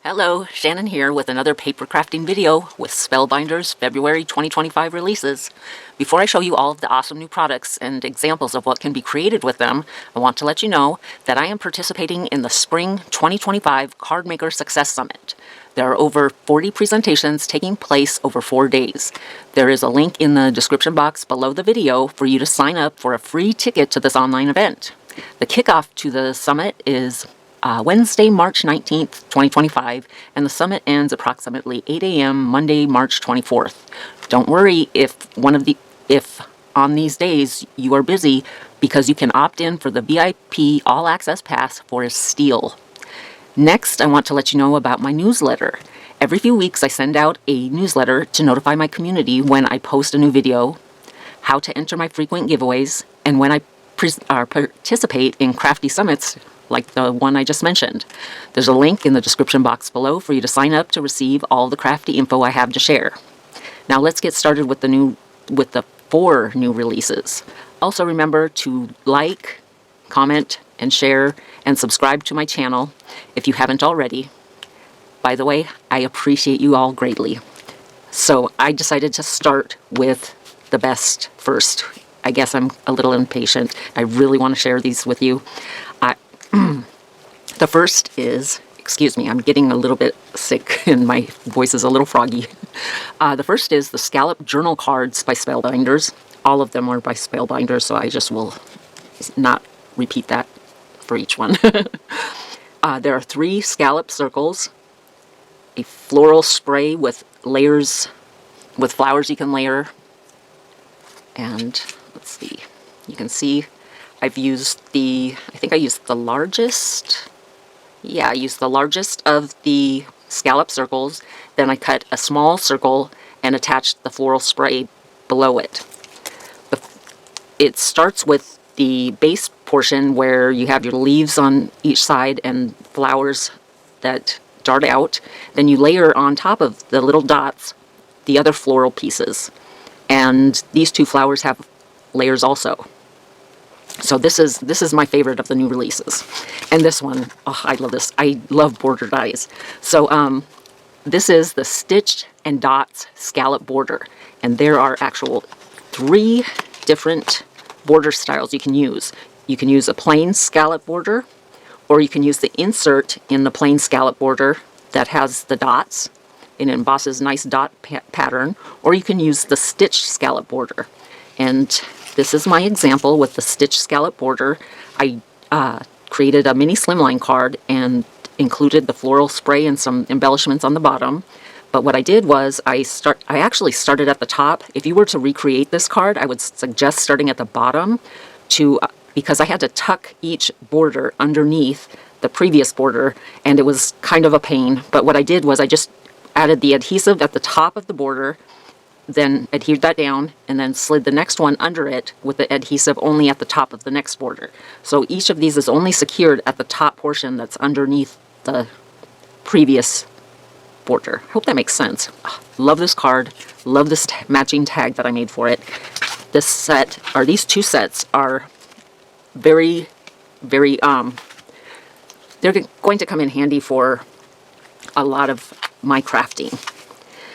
Hello, Shannon here with another paper crafting video with Spellbinders February 2025 releases. Before I show you all of the awesome new products and examples of what can be created with them, I want to let you know that I am participating in the Spring 2025 Card Maker Success Summit. There are over 40 presentations taking place over 4 days. There is a link in the description box below the video for you to sign up for a free ticket to this online event. The kickoff to the summit is Wednesday, March 19th, 2025, and the summit ends approximately 8 a.m. Monday, March 24th. Don't worry if on these days you are busy, because you can opt in for the VIP All Access Pass for a steal. Next, I want to let you know about my newsletter. Every few weeks I send out a newsletter to notify my community when I post a new video, how to enter my frequent giveaways, and when I participate in crafty summits like the one I just mentioned. There's a link in the description box below for you to sign up to receive all the crafty info I have to share. Now let's get started with the 4 new releases. Also remember to like, comment, and share, and subscribe to my channel if you haven't already. By the way, I appreciate you all greatly. So I decided to start with the best first. I guess I'm a little impatient. I really want to share these with you. The first is, excuse me, I'm getting a little bit sick and my voice is a little froggy. The first is the Scallop Journal Cards by Spellbinders. All of them are by Spellbinders, so I just will not repeat that for each one. There are 3 scallop circles, a floral spray with layers, with flowers you can layer, and let's see, you can see I've used I think I used the largest. Yeah, I used the largest of the scallop circles. Then I cut a small circle and attached the floral spray below it. It starts with the base portion where you have your leaves on each side and flowers that dart out. Then you layer on top of the little dots the other floral pieces. And these 2 flowers have layers also. So this is my favorite of the new releases. And this one, oh, I love this. I love border dies. So this is the Stitch and Dots Scallop Border. And there are actual 3 different border styles you can use. You can use a plain scallop border, or you can use the insert in the plain scallop border that has the dots and embosses nice dot pattern, or you can use the stitch scallop border. And this is my example with the stitch scallop border. I created a mini slimline card and included the floral spray and some embellishments on the bottom. But what I did was I actually started at the top. If you were to recreate this card, I would suggest starting at the bottom because I had to tuck each border underneath the previous border, and it was kind of a pain. But what I did was I just added the adhesive at the top of the border, then adhered that down, and then slid the next one under it with the adhesive only at the top of the next border. So each of these is only secured at the top portion that's underneath the previous border. I hope that makes sense. Love this card. Love this matching tag that I made for it. This set, or these 2 sets, are very, very, they're going to come in handy for a lot of my crafting.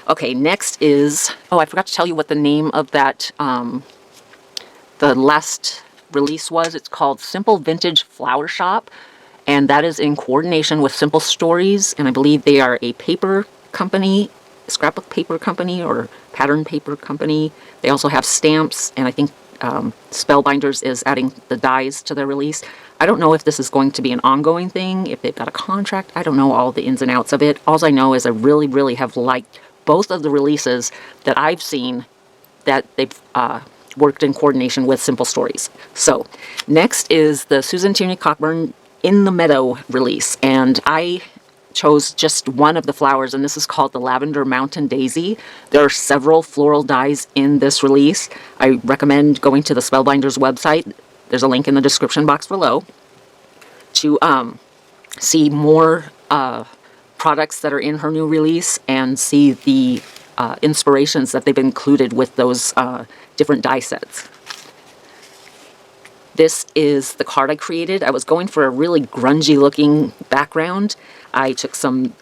Okay, next is, oh, I forgot to tell you what the name of that, the last release was. It's called Simple Vintage Flower Shop, and that is in coordination with Simple Stories, and I believe they are a paper company, scrapbook paper company, or pattern paper company. They also have stamps, and I think Spellbinders is adding the dies to their release. I don't know if this is going to be an ongoing thing, if they've got a contract. I don't know all the ins and outs of it. All I know is I really, really have liked both of the releases that I've seen that they've worked in coordination with Simple Stories. So next is the Susan Tierney Cockburn In the Meadow release, and I chose just one of the flowers, and this is called the Lavender Mountain Daisy. There are several floral dies in this release. I recommend going to the Spellbinders website. There's a link in the description box below to see more products that are in her new release and see the inspirations that they've included with those different die sets. This is the card I created. I was going for a really grungy looking background. I took some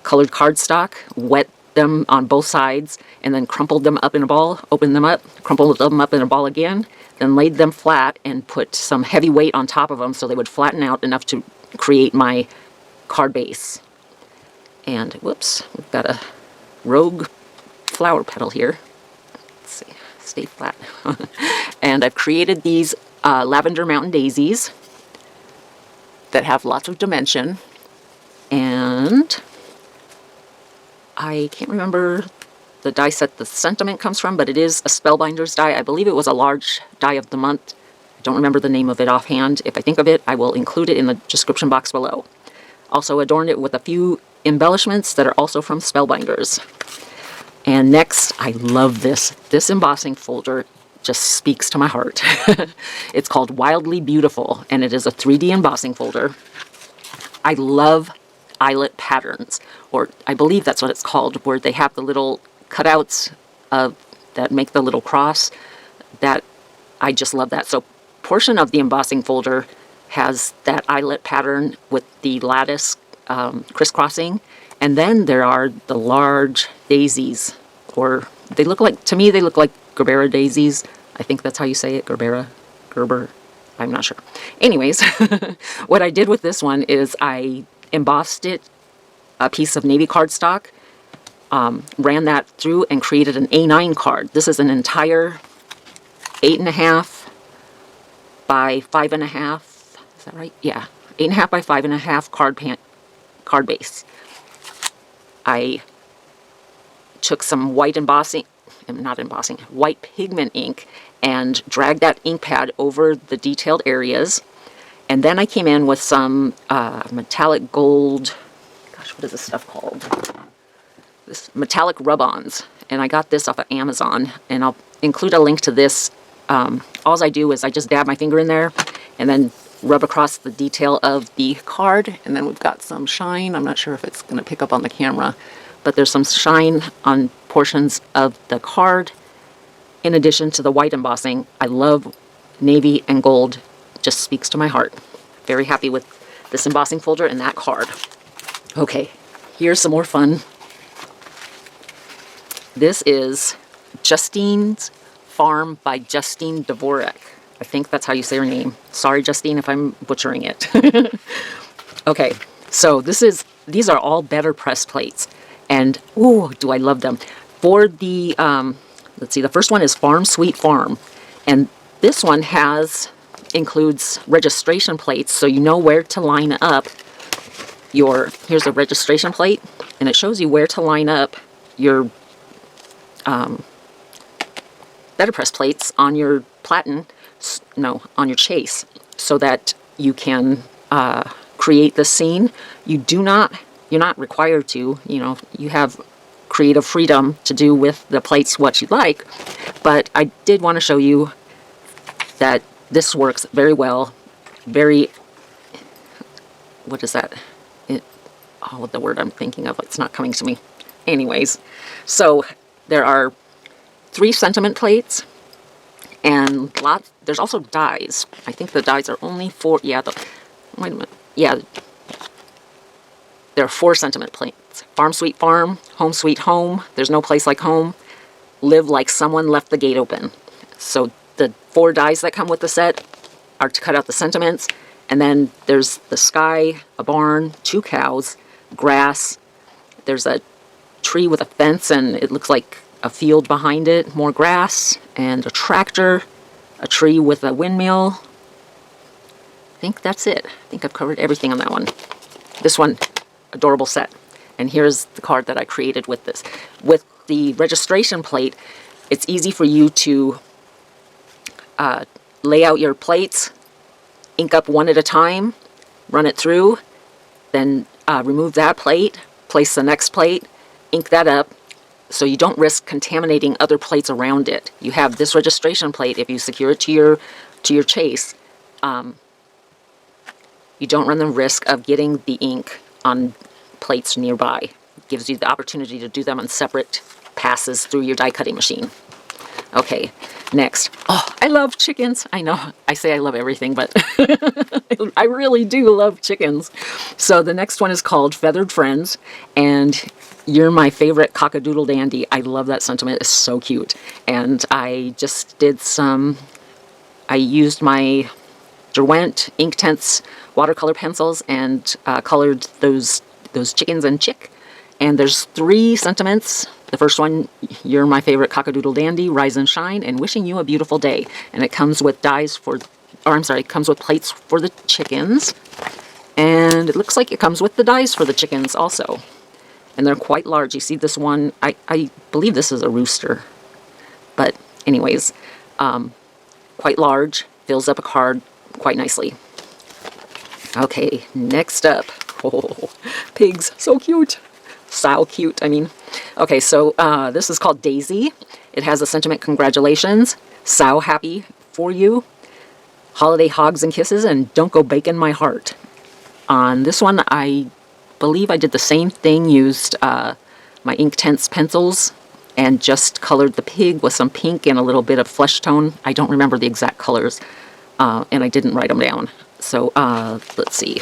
colored cardstock, wet them on both sides, and then crumpled them up in a ball, opened them up, crumpled them up in a ball again, then laid them flat and put some heavy weight on top of them so they would flatten out enough to create my card base. And whoops, we've got a rogue flower petal here. Let's see, stay flat. And I've created these lavender mountain daisies that have lots of dimension. And I can't remember the die set the sentiment comes from, but it is a Spellbinders die. I believe it was a large die of the month. I don't remember the name of it offhand. If I think of it, I will include it in the description box below. Also adorned it with a few embellishments that are also from Spellbinders. And next, I love this. This embossing folder just speaks to my heart. It's called Wildly Beautiful, and it is a 3D embossing folder. I love eyelet patterns, or I believe that's what it's called, where they have the little cutouts that make the little cross. That I just love that. So portion of the embossing folder has that eyelet pattern with the lattice crisscrossing, and then there are the large daisies, or they look like, to me they look like Gerbera daisies. I think that's how you say it, Gerber, I'm not sure. Anyways, what I did with this one is I embossed it, a piece of navy cardstock, ran that through and created an A9 card. This is an entire 8.5 by 5.5, is that right? Yeah, 8.5 by 5.5 card base. I took some white white pigment ink, and dragged that ink pad over the detailed areas. And then I came in with some metallic gold, gosh, what is this stuff called? This metallic rub-ons. And I got this off of Amazon, and I'll include a link to this. All I do is I just dab my finger in there and then rub across the detail of the card. And then we've got some shine. I'm not sure if it's going to pick up on the camera, but there's some shine on portions of the card. In addition to the white embossing, I love navy and gold. Just speaks to my heart. Very happy with this embossing folder and that card. Okay, here's some more fun. This is Justine's Farm by Justine Dvorak. I think that's how you say her name. Sorry, Justine, if I'm butchering it. Okay, so these are all better press plates, and ooh, do I love them. For the let's see, the first one is Farm Sweet Farm, and this one includes registration plates, so you know where to line up here's a registration plate, and it shows you where to line up your letterpress plates on your on your chase, so that you can create the scene. You're not required to, you have creative freedom to do with the plates what you like, but I did want to show you that this works very well. What is that? The word I'm thinking of, it's not coming to me. Anyways, so there are 3 sentiment plates, and there's also dies. I think the dies are only 4, wait a minute. Yeah, there are 4 sentiment plates. Farm Sweet Farm, Home Sweet Home, There's No Place Like Home, Live Like Someone Left the Gate Open. So the 4 dies that come with the set are to cut out the sentiments, and then there's the sky, a barn, 2 cows, grass, there's a tree with a fence and it looks like a field behind it, more grass, and a tractor, a tree with a windmill. I think that's it. I think I've covered everything on that one. This one, adorable set. And here's the card that I created with this. With the registration plate, it's easy for you to lay out your plates, ink up one at a time, run it through, then remove that plate, place the next plate, ink that up, so you don't risk contaminating other plates around it. You have this registration plate, if you secure it to your chase, you don't run the risk of getting the ink on plates nearby. It gives you the opportunity to do them on separate passes through your die cutting machine. Okay, next. Oh, I love chickens. I know I say I love everything, but I really do love chickens. So the next one is called Feathered Friends, and you're my favorite cockadoodle dandy. I love that sentiment. It's so cute. And I just did I used my Derwent Inktense watercolor pencils and colored those chickens and chick. And there's 3 sentiments. The first one, you're my favorite cockadoodle dandy, rise and shine, and wishing you a beautiful day. And it comes with it comes with plates for the chickens. And it looks like it comes with the dies for the chickens also. And they're quite large. You see this one, I believe this is a rooster. But anyways, quite large, fills up a card quite nicely. Okay, next up. Oh, pigs, so cute. So cute, I mean. Okay, so this is called Daisy. It has a sentiment, congratulations, so happy for you, holiday hogs and kisses, and don't go baking my heart. On this one, I believe I did the same thing, used my Inktense pencils, and just colored the pig with some pink and a little bit of flesh tone. I don't remember the exact colors, and I didn't write them down. So, let's see.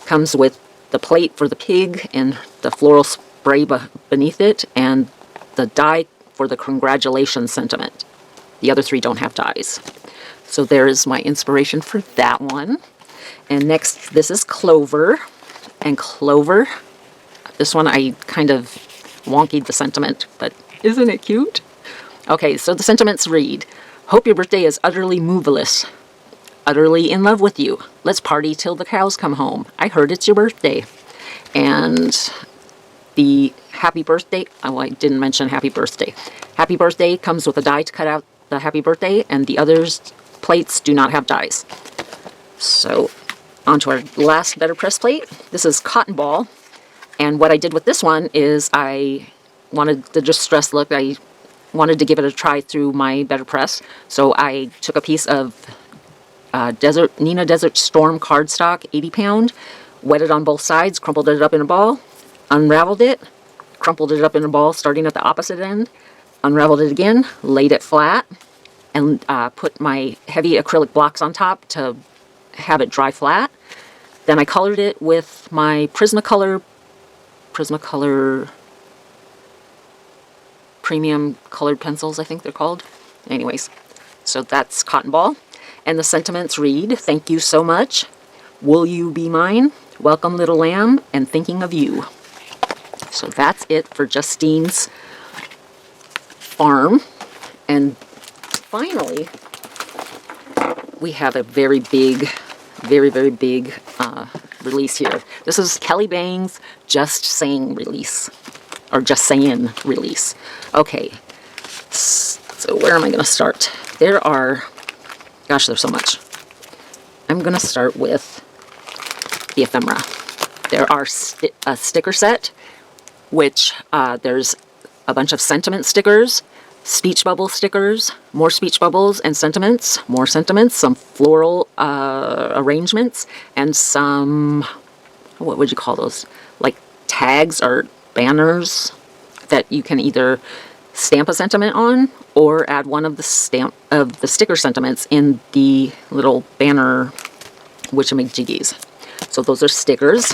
Comes with the plate for the pig and the floral spray beneath it, and the die for the congratulations sentiment. The other 3 don't have dies. So there is my inspiration for that one. And next, this is Clover. And Clover, this one I kind of wonkied the sentiment, but isn't it cute? Okay, so the sentiments read, hope your birthday is utterly moveless. Utterly in love with you. Let's party till the cows come home. I heard it's your birthday. And the happy birthday, oh, I didn't mention happy birthday. Happy birthday comes with a die to cut out the happy birthday, and the others plates do not have dies. So, on to our last Better Press plate. This is Cotton Ball. And what I did with this one is I wanted the distress look. I wanted to give it a try through my Better Press. So I took a piece of Nina Desert Storm cardstock, 80 pound, wet it on both sides, crumpled it up in a ball, unraveled it, crumpled it up in a ball starting at the opposite end, unraveled it again, laid it flat, and put my heavy acrylic blocks on top to have it dry flat. Then I colored it with my Prismacolor premium colored pencils, I think they're called. Anyways, so that's Cotton Ball. And the sentiments read, thank you so much. Will you be mine? Welcome, little lamb, and thinking of you. So that's it for Justine's farm. And finally, we have a very big release here. This is Kelly Bang's Just Saying release. Or Just Saying release. Okay, so where am I going to start? There are... Gosh, there's so much. I'm going to start with the ephemera. There are a sticker set, which there's a bunch of sentiment stickers, speech bubble stickers, more speech bubbles and sentiments, more sentiments, some floral arrangements, and some, what would you call those? Like tags or banners that you can either stamp a sentiment on or add one of the sticker sentiments in the little banner witchamajiggies. So those are stickers.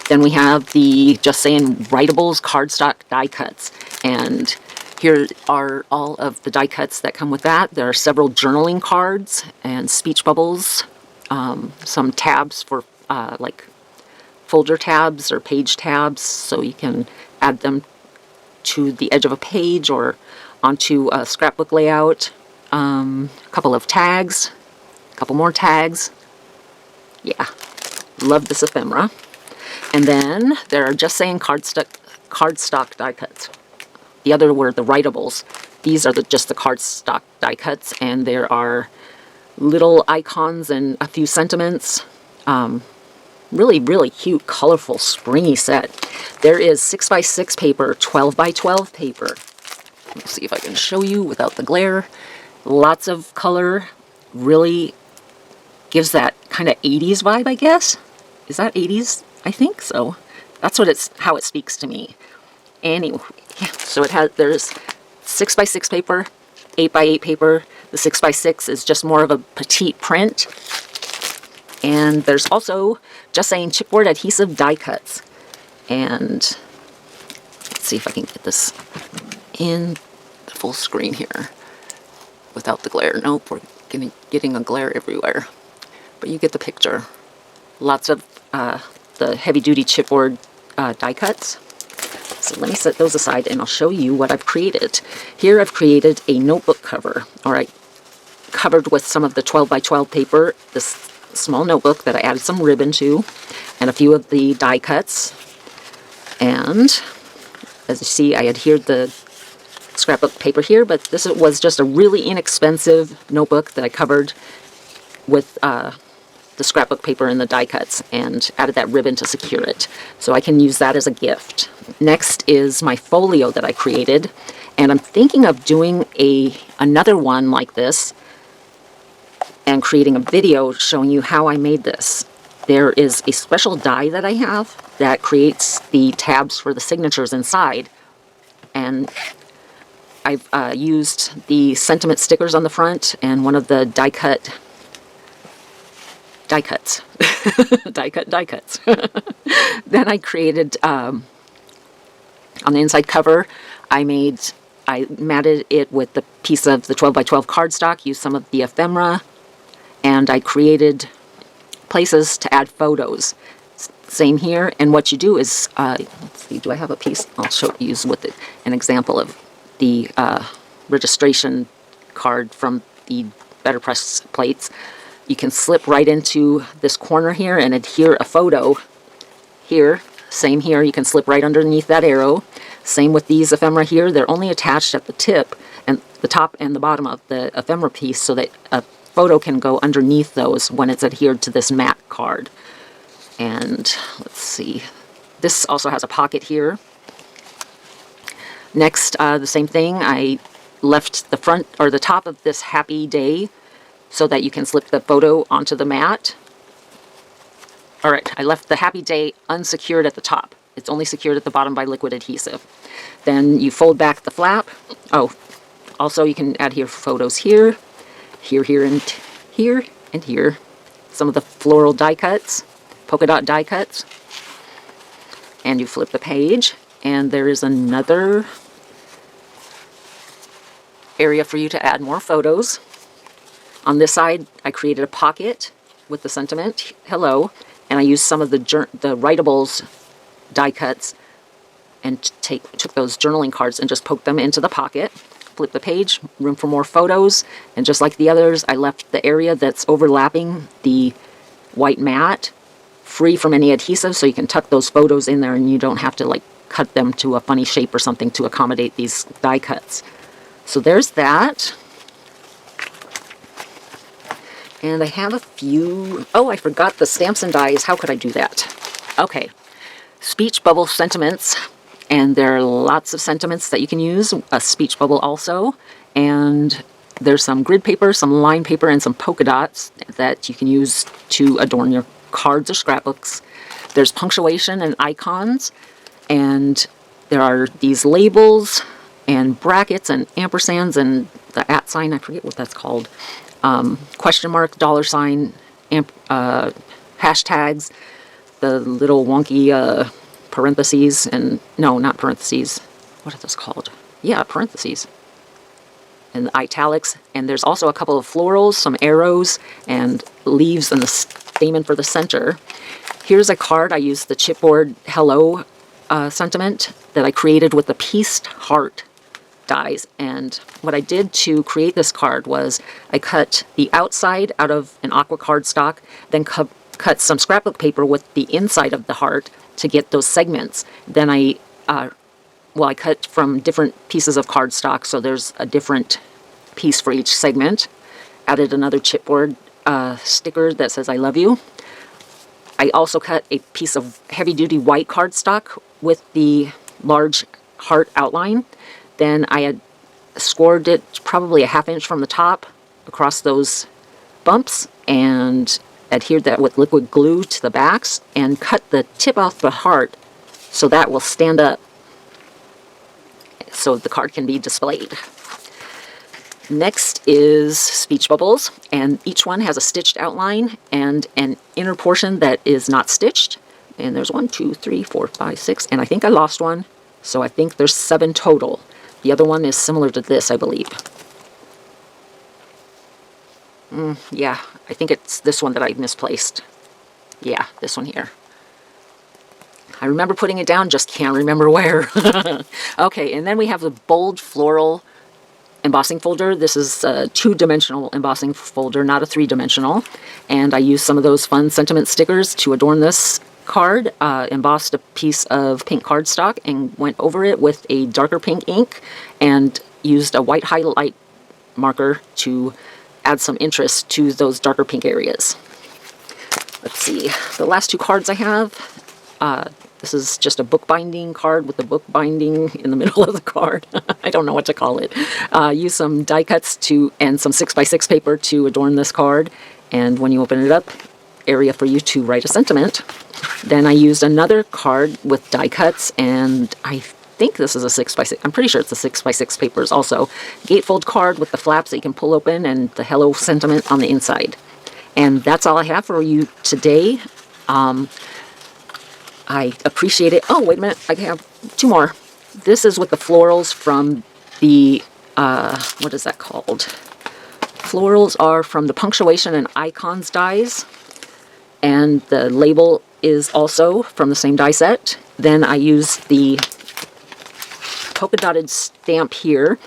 Then we have the Just Saying Writables cardstock die cuts, and here are all of the die cuts that come with that. There are several journaling cards and speech bubbles, some tabs for like folder tabs or page tabs, so you can add them to the edge of a page or onto a scrapbook layout. A couple of tags, a couple more tags. Yeah, love this ephemera. And then there are Just Saying cardstock die cuts. The other were the writables. These are just the cardstock die cuts, and there are little icons and a few sentiments. Really cute, colorful, springy set. There is 6x6 paper, 12x12 paper. Let's see if I can show you without the glare. Lots of color. Really gives that kind of 80s vibe, I guess. Is that 80s? I think so. That's how it speaks to me. Anyway, yeah, so there's 6x6 paper, 8x8 paper. The 6x6 is just more of a petite print. And there's also Just Saying chipboard adhesive die cuts. And let's see if I can get this in the full screen here without the glare. Nope, we're getting a glare everywhere. But you get the picture. Lots of the heavy-duty chipboard die cuts. So let me set those aside and I'll show you what I've created. Here I've created a notebook cover. All right, covered with some of the 12x12 paper, this small notebook that I added some ribbon to, and a few of the die cuts. And as you see, I adhered the scrapbook paper here, but this was just a really inexpensive notebook that I covered with the scrapbook paper and the die cuts and added that ribbon to secure it. So I can use that as a gift. Next is my folio that I created, and I'm thinking of doing another one like this and creating a video showing you how I made this. There is a special die that I have that creates the tabs for the signatures inside, and I've used the sentiment stickers on the front and one of the die cuts. die cuts. Then I created, on the inside cover, I matted it with the piece of the 12x12 cardstock, used some of the ephemera, and I created places to add photos. Same here, and what you do is, let's see, do I have a piece? I'll show you with it, an example of the registration card from the Better Press plates. You can slip right into this corner here and adhere a photo here. Same here, you can slip right underneath that arrow. Same with these ephemera here, they're only attached at the tip and the top and the bottom of the ephemera piece so that a photo can go underneath those when it's adhered to this matte card. And let's see, this also has a pocket here. Next, the same thing, I left the front or the top of this happy day so that you can slip the photo onto the mat. All right, I left the happy day unsecured at the top. It's only secured at the bottom by liquid adhesive. Then you fold back the flap. Oh, also you can adhere photos here, here, and here, and here. Some of the floral die cuts, polka dot die cuts. And you flip the page, and there is another area for you to add more photos. On this side, I created a pocket with the sentiment, hello, and I used some of the writables die cuts and took those journaling cards and just poked them into the pocket. Flip the page, room for more photos, and just like the others, I left the area that's overlapping the white mat free from any adhesive, so you can tuck those photos in there and you don't have to like cut them to a funny shape or something to accommodate these die cuts. So there's that. And I have a few, oh, I forgot the stamps and dies. How could I do that? Okay, speech bubble sentiments, and there are lots of sentiments that you can use, a speech bubble also, and there's some grid paper, some line paper, and some polka dots that you can use to adorn your cards or scrapbooks. There's punctuation and icons, and there are these labels and brackets and ampersands and the @ sign, I forget what that's called, question mark, dollar sign, hashtags, the little wonky parentheses, and no, not parentheses, what are those called? Yeah, parentheses, and the italics, and there's also a couple of florals, some arrows, and leaves, and the stamen for the center. Here's a card. I used the chipboard hello sentiment that I created with the pieced heart dies, and what I did to create this card was I cut the outside out of an aqua cardstock, then cut some scrapbook paper with the inside of the heart to get those segments. Then I cut from different pieces of cardstock, so there's a different piece for each segment. Added another chipboard sticker that says I love you. I also cut a piece of heavy-duty white cardstock with the large heart outline. Then I had scored it probably a ½ inch from the top across those bumps and adhered that with liquid glue to the backs and cut the tip off the heart so that will stand up so the card can be displayed. Next is speech bubbles, and each one has a stitched outline and an inner portion that is not stitched. And there's 1, 2, 3, 4, 5, 6, and I think I lost one, so I think there's 7 total. The other one is similar to this, I believe. Yeah, I think it's this one that I misplaced. Yeah, this one here. I remember putting it down, just can't remember where. Okay, and then we have the bold floral embossing folder. This is a 2-dimensional embossing folder, not a 3-dimensional. And I used some of those fun sentiment stickers to adorn this card. Embossed a piece of pink cardstock and went over it with a darker pink ink and used a white highlight marker to add some interest to those darker pink areas. Let's see, the last 2 cards I have. This is just a bookbinding card with the bookbinding in the middle of the card. I don't know what to call it. Use some die cuts and some 6x6 paper to adorn this card. And when you open it up, area for you to write a sentiment. Then I used another card with die cuts, and I think this is a 6x6. I'm pretty sure it's a 6x6 papers also. Gatefold card with the flaps that you can pull open and the hello sentiment on the inside. And that's all I have for you today. I appreciate it. Oh, wait a minute. I have 2 more. This is with the florals from the, what is that called? Florals are from the Punctuation and Icons dies. And the label is also from the same die set. Then I use the polka dotted stamp here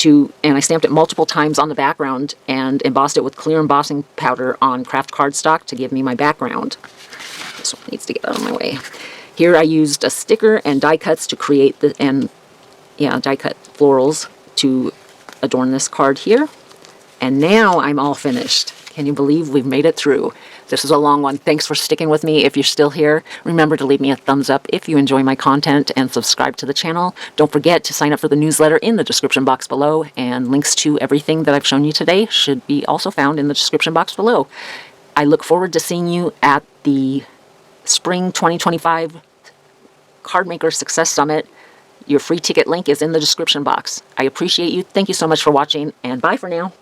and I stamped it multiple times on the background and embossed it with clear embossing powder on craft cardstock to give me my background. This one needs to get out of my way. Here I used a sticker and die cuts to create die cut florals to adorn this card here. And now I'm all finished. Can you believe we've made it through? This is a long one. Thanks for sticking with me. If you're still here, remember to leave me a thumbs up if you enjoy my content and subscribe to the channel. Don't forget to sign up for the newsletter in the description box below, and links to everything that I've shown you today should be also found in the description box below. I look forward to seeing you at the Spring 2025 Cardmaker Success Summit. Your free ticket link is in the description box. I appreciate you. Thank you so much for watching, and bye for now.